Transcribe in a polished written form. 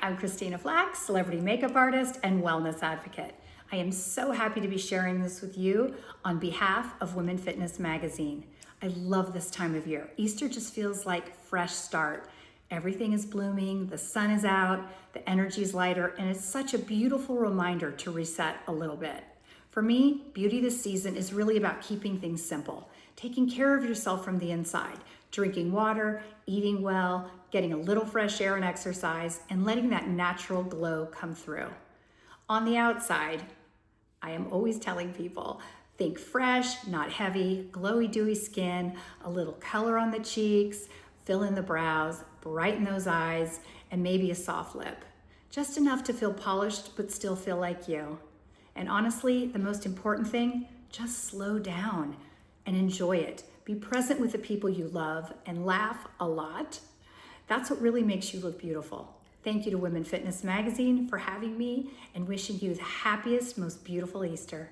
I'm Christina Flach, celebrity makeup artist and wellness advocate. I am so happy to be sharing this with you on behalf of Women Fitness Magazine. I love this time of year. Easter just feels like fresh start. Everything is blooming, the sun is out, the energy is lighter, and it's such a beautiful reminder to reset a little bit. For me, beauty this season is really about keeping things simple, taking care of yourself from the inside, drinking water, eating well, getting a little fresh air and exercise, and letting that natural glow come through. On the outside, I am always telling people, think fresh, not heavy, glowy, dewy skin, a little color on the cheeks, fill in the brows, brighten those eyes, and maybe a soft lip. Just enough to feel polished, but still feel like you. And honestly, the most important thing, just slow down and enjoy it. Be present with the people you love and laugh a lot. That's what really makes you look beautiful. Thank you to Women Fitness Magazine for having me and wishing you the happiest, most beautiful Easter.